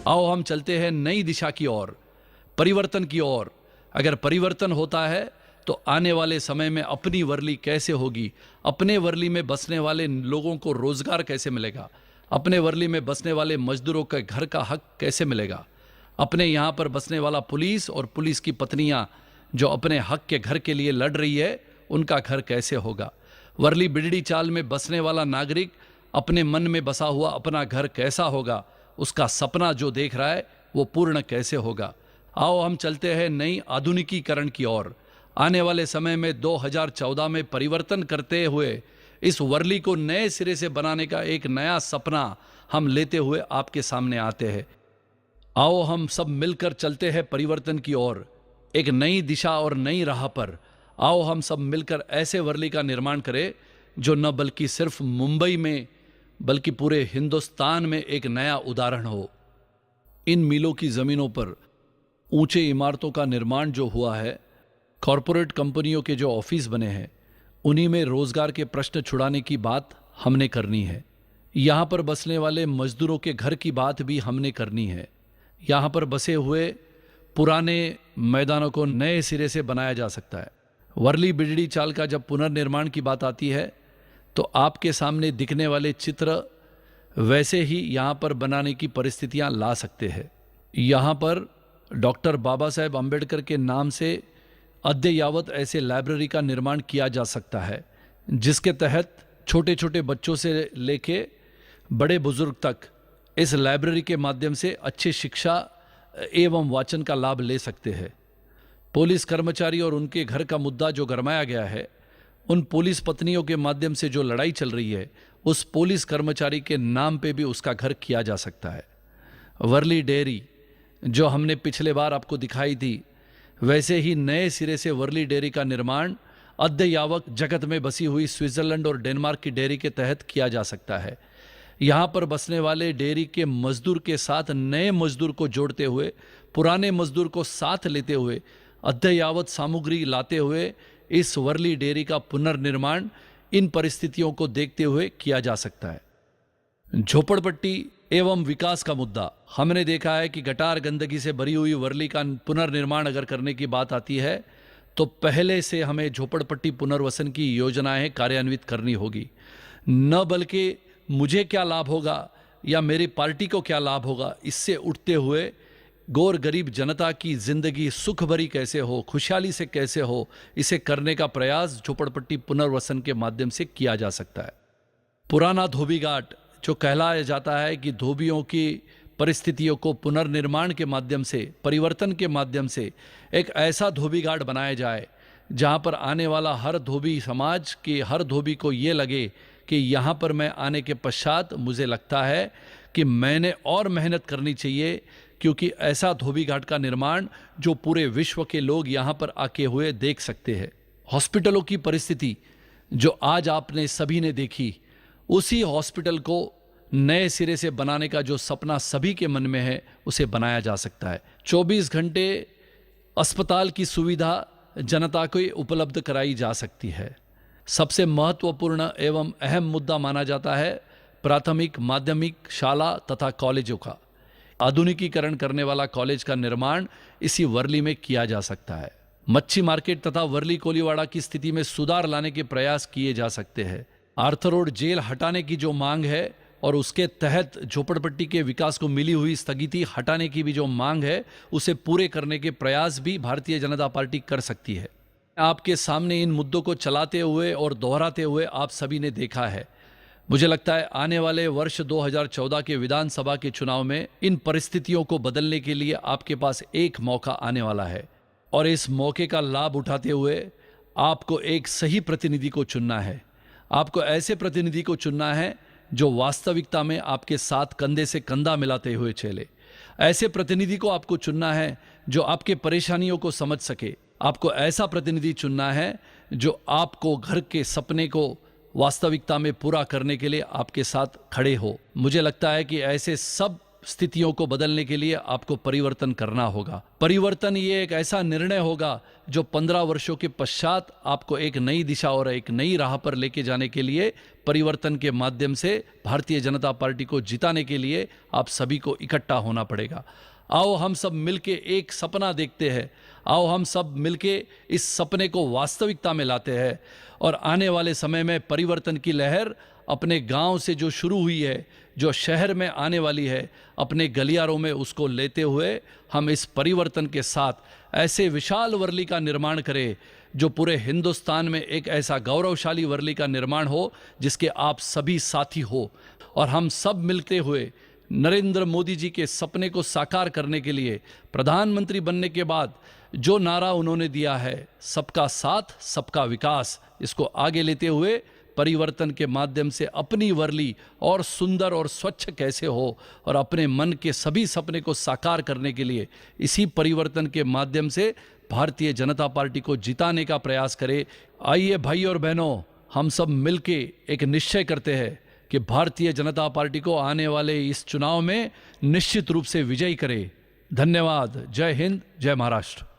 आओ हम चलते हैं नई दिशा की ओर, परिवर्तन की ओर। अगर परिवर्तन होता है तो आने वाले समय में अपनी वर्ली कैसे होगी, अपने वर्ली में बसने वाले लोगों को रोजगार कैसे मिलेगा, अपने वर्ली में बसने वाले मजदूरों के घर का हक कैसे मिलेगा, अपने यहाँ पर बसने वाला पुलिस और पुलिस की पत्नियां जो अपने हक के घर के लिए लड़ रही है, उनका घर कैसे होगा। वर्ली बिडड़ी चाल में बसने वाला नागरिक अपने मन में बसा हुआ अपना घर कैसा होगा, उसका सपना जो देख रहा है वो पूर्ण कैसे होगा। आओ हम चलते हैं नई आधुनिकीकरण की ओर। आने वाले समय में 2014 में परिवर्तन करते हुए इस वर्ली को नए सिरे से बनाने का एक नया सपना हम लेते हुए आपके सामने आते हैं। आओ हम सब मिलकर चलते हैं परिवर्तन की ओर, एक नई दिशा और नई राह पर। आओ हम सब मिलकर ऐसे वर्ली का निर्माण करें जो न बल्कि सिर्फ मुंबई में बल्कि पूरे हिंदुस्तान में एक नया उदाहरण हो। इन मीलों की जमीनों पर ऊंचे इमारतों का निर्माण जो हुआ है, कॉरपोरेट कंपनियों के जो ऑफिस बने हैं, उन्हीं में रोजगार के प्रश्न छुड़ाने की बात हमने करनी है। यहाँ पर बसने वाले मजदूरों के घर की बात भी हमने करनी है। यहाँ पर बसे हुए पुराने मैदानों को नए सिरे से बनाया जा सकता है। वर्ली बिजड़ी चाल का जब पुनर्निर्माण की बात आती है तो आपके सामने दिखने वाले चित्र वैसे ही यहाँ पर बनाने की परिस्थितियाँ ला सकते हैं। यहाँ पर डॉक्टर बाबा साहेब अम्बेडकर के नाम से अद्ययावत ऐसे लाइब्रेरी का निर्माण किया जा सकता है जिसके तहत छोटे छोटे बच्चों से लेके बड़े बुजुर्ग तक इस लाइब्रेरी के माध्यम से अच्छी शिक्षा एवं वाचन का लाभ ले सकते हैं। पुलिस कर्मचारी और उनके घर का मुद्दा जो गरमाया गया है, उन पुलिस पत्नियों के माध्यम से जो लड़ाई चल रही है, उस पुलिस कर्मचारी के नाम पे भी उसका घर किया जा सकता है। वर्ली डेयरी जो हमने पिछले बार आपको दिखाई थी, वैसे ही नए सिरे से वर्ली डेयरी का निर्माण अद्ययावत जगत में बसी हुई स्विट्जरलैंड और डेनमार्क की डेयरी के तहत किया जा सकता है। यहाँ पर बसने वाले डेयरी के मजदूर के साथ नए मजदूर को जोड़ते हुए, पुराने मजदूर को साथ लेते हुए, अद्ययावत सामग्री लाते हुए इस वर्ली डेयरी का पुनर्निर्माण इन परिस्थितियों को देखते हुए किया जा सकता है। झोपड़पट्टी एवं विकास का मुद्दा, हमने देखा है कि गटार गंदगी से भरी हुई वर्ली का पुनर्निर्माण अगर करने की बात आती है तो पहले से हमें झोपड़पट्टी पुनर्वसन की योजनाएं कार्यान्वित करनी होगी। न बल्कि मुझे क्या लाभ होगा या मेरी पार्टी को क्या लाभ होगा, इससे उठते हुए गौर गरीब जनता की जिंदगी सुख भरी कैसे हो, खुशहाली से कैसे हो, इसे करने का प्रयास झोपड़पट्टी पुनर्वसन के माध्यम से किया जा सकता है। पुराना धोबी घाट जो कहलाया जाता है कि धोबियों की परिस्थितियों को पुनर्निर्माण के माध्यम से, परिवर्तन के माध्यम से एक ऐसा धोबी घाट बनाया जाए जहां पर आने वाला हर धोबी समाज के हर धोबी को ये लगे कि यहाँ पर मैं आने के पश्चात मुझे लगता है कि मैंने और मेहनत करनी चाहिए, क्योंकि ऐसा धोबी घाट का निर्माण जो पूरे विश्व के लोग यहाँ पर आके हुए देख सकते हैं। हॉस्पिटलों की परिस्थिति जो आज आपने सभी ने देखी, उसी हॉस्पिटल को नए सिरे से बनाने का जो सपना सभी के मन में है, उसे बनाया जा सकता है। 24 घंटे अस्पताल की सुविधा जनता को उपलब्ध कराई जा सकती है। सबसे महत्वपूर्ण एवं अहम मुद्दा माना जाता है प्राथमिक माध्यमिक शाला तथा कॉलेजों का आधुनिकीकरण करने वाला कॉलेज का निर्माण इसी वर्ली में किया जा सकता है। मच्छी मार्केट तथा वर्ली कोलीवाड़ा की स्थिति में सुधार लाने के प्रयास किए जा सकते हैं। आर्थर रोड जेल हटाने की जो मांग है और उसके तहत झोपड़पट्टी के विकास को मिली हुई स्थगिति हटाने की भी जो मांग है, उसे पूरे करने के प्रयास भी भारतीय जनता पार्टी कर सकती है। आपके सामने इन मुद्दों को चलाते हुए और दोहराते हुए आप सभी ने देखा है। मुझे लगता है आने वाले वर्ष 2014 के विधानसभा के चुनाव में इन परिस्थितियों को बदलने के लिए आपके पास एक मौका आने वाला है और इस मौके का लाभ उठाते हुए आपको एक सही प्रतिनिधि को चुनना है। आपको ऐसे प्रतिनिधि को चुनना है जो वास्तविकता में आपके साथ कंधे से कंधा मिलाते हुए चले। ऐसे प्रतिनिधि को आपको चुनना है जो आपके परेशानियों को समझ सके। आपको ऐसा प्रतिनिधि चुनना है जो आपको घर के सपने को वास्तविकता में पूरा करने के लिए आपके साथ खड़े हो। मुझे लगता है कि ऐसे सब स्थितियों को बदलने के लिए आपको परिवर्तन करना होगा। परिवर्तन ये एक ऐसा निर्णय होगा जो 15 वर्षों के पश्चात आपको एक नई दिशा और एक नई राह पर लेके जाने के लिए, परिवर्तन के माध्यम से भारतीय जनता पार्टी को जिताने के लिए आप सभी को इकट्ठा होना पड़ेगा। आओ हम सब मिलके एक सपना देखते हैं, आओ हम सब मिलके इस सपने को वास्तविकता में लाते हैं और आने वाले समय में परिवर्तन की लहर अपने गांव से जो शुरू हुई है, जो शहर में आने वाली है, अपने गलियारों में उसको लेते हुए हम इस परिवर्तन के साथ ऐसे विशाल वर्ली का निर्माण करें जो पूरे हिंदुस्तान में एक ऐसा गौरवशाली वर्ली का निर्माण हो जिसके आप सभी साथी हो। और हम सब मिलते हुए नरेंद्र मोदी जी के सपने को साकार करने के लिए प्रधानमंत्री बनने के बाद जो नारा उन्होंने दिया है, सबका साथ सबका विकास, इसको आगे लेते हुए परिवर्तन के माध्यम से अपनी वर्ली और सुंदर और स्वच्छ कैसे हो और अपने मन के सभी सपने को साकार करने के लिए इसी परिवर्तन के माध्यम से भारतीय जनता पार्टी को जिताने का प्रयास करें। आइए भाई और बहनों, हम सब मिलके एक निश्चय करते हैं कि भारतीय जनता पार्टी को आने वाले इस चुनाव में निश्चित रूप से विजयी करें। धन्यवाद। जय हिंद, जय महाराष्ट्र।